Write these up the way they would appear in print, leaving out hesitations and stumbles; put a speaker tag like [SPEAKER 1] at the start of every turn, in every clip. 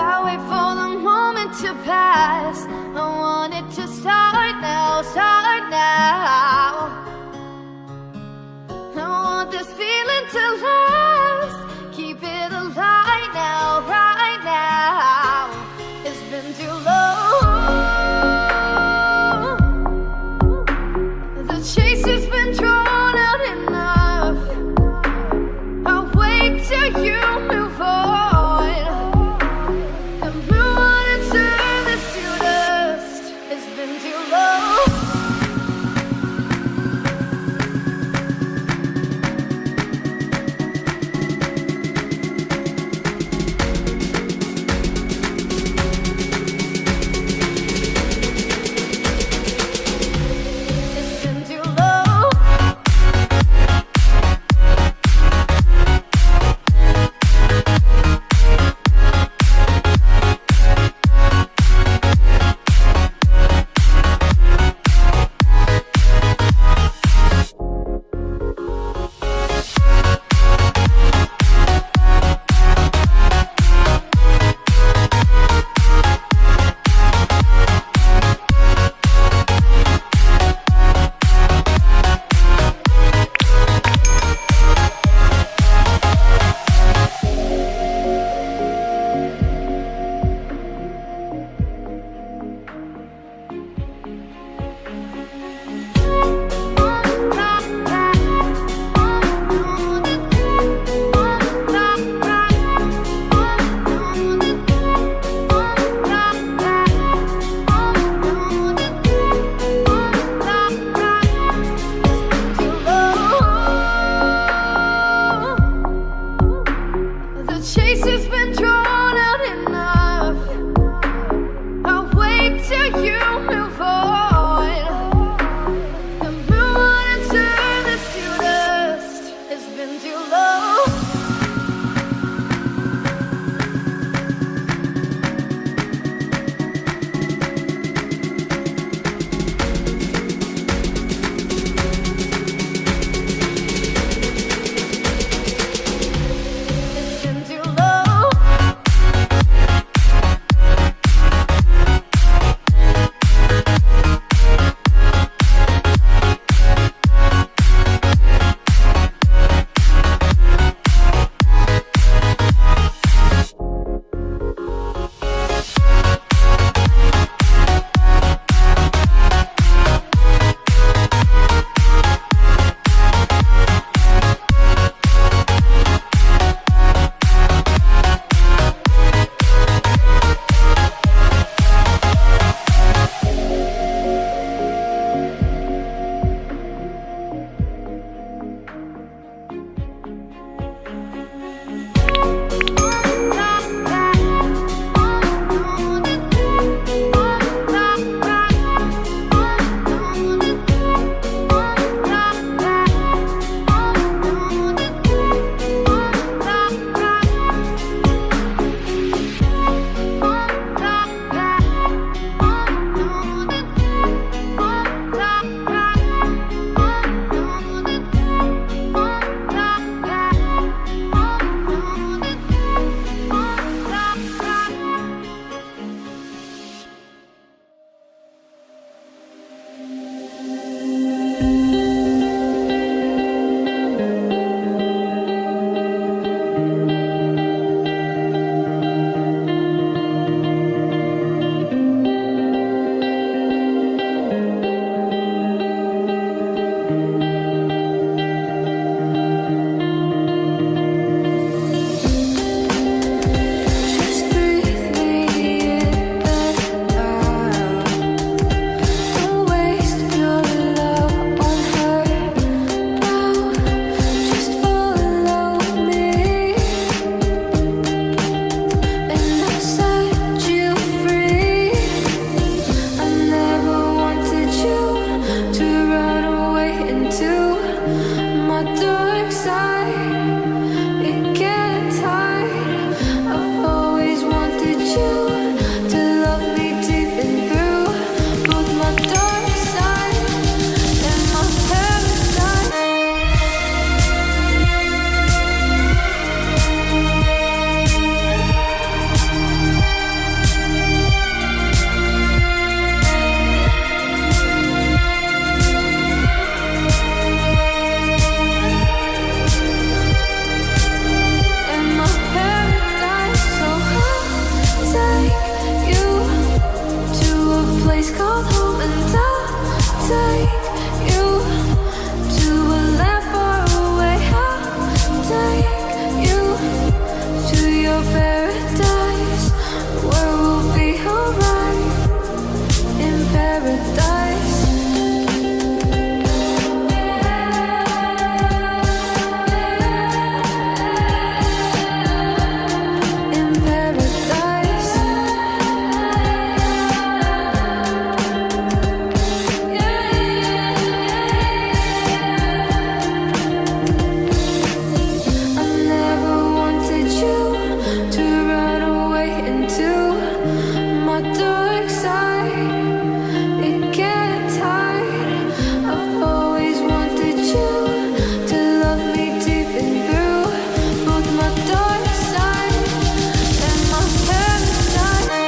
[SPEAKER 1] I wait for the moment to pass. I want it to start now, start now. I want this feeling to last. Keep it alive now, right now. It's been too long. The chase has been drawn out enough. I'll wait till you move on. And move on and turn this to dust. It's been too long. my dark side. It gets hard. I've always wanted you to love me deep and through. Both my dark side and my paradise.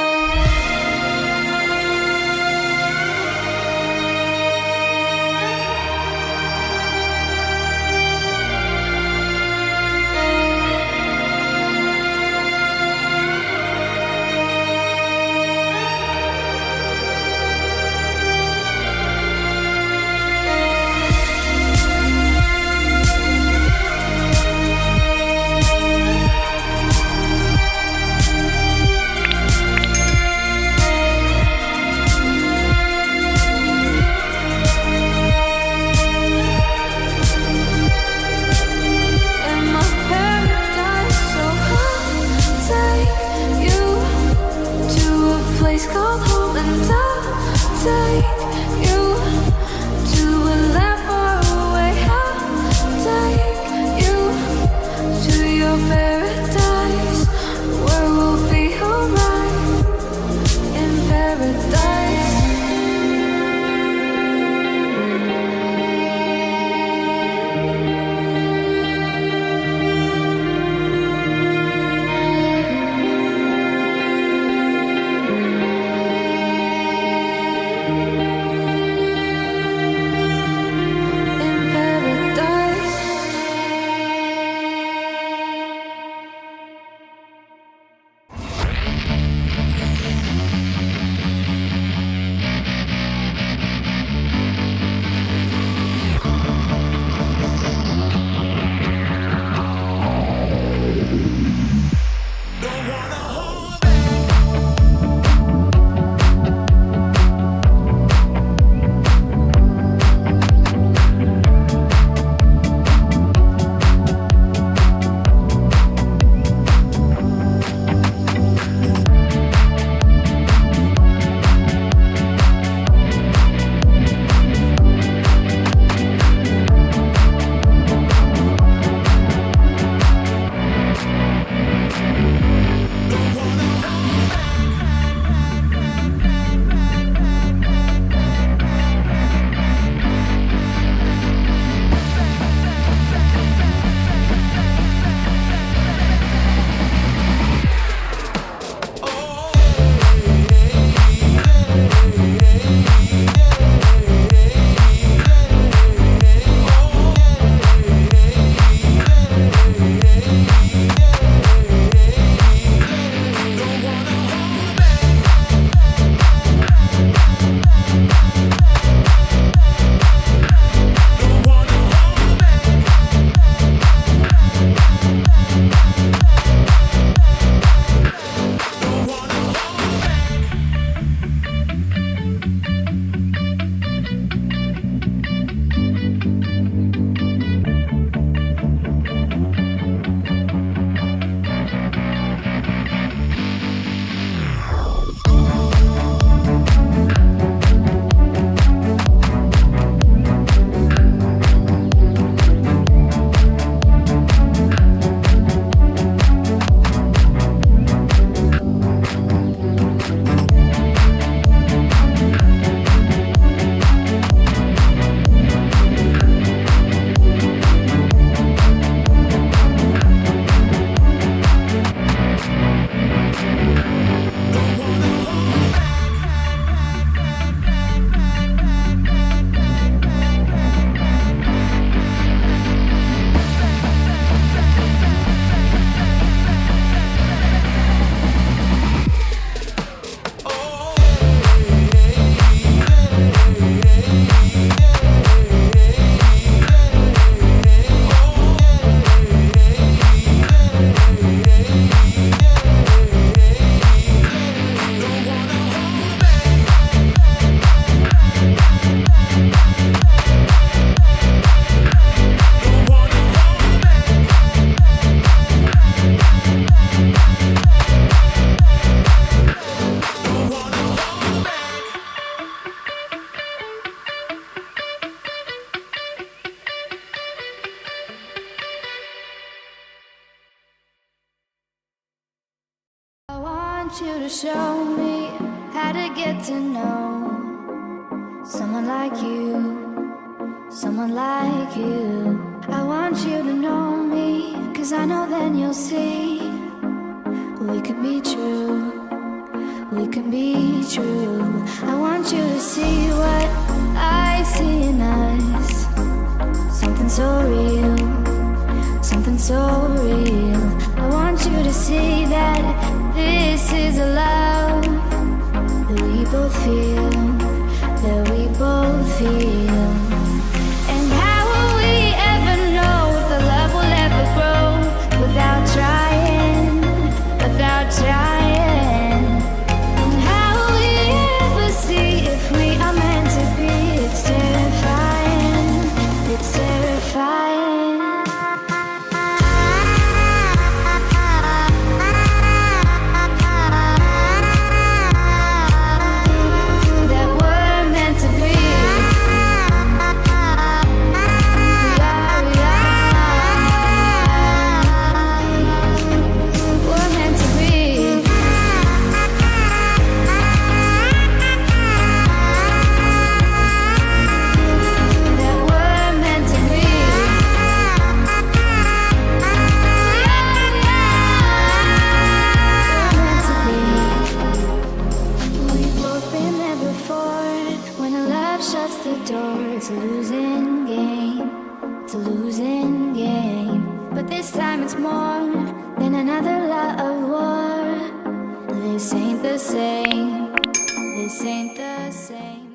[SPEAKER 2] want you to show me
[SPEAKER 1] How to get to know someone like you, someone like you. I want you to know me, 'cause I know then you'll see we can be true, we can be true. I want you to see what I see in us, something so real, something so real. I want you to see that this is a love that we both feel, that we both feel. And how will we ever know if the love will ever grow without trying, without trying? And how will we ever see if we are meant to be? It's terrifying, it's terrifying. It's a losing game, it's a losing game. But this time it's more than another lot of war. This ain't the same, this ain't the same.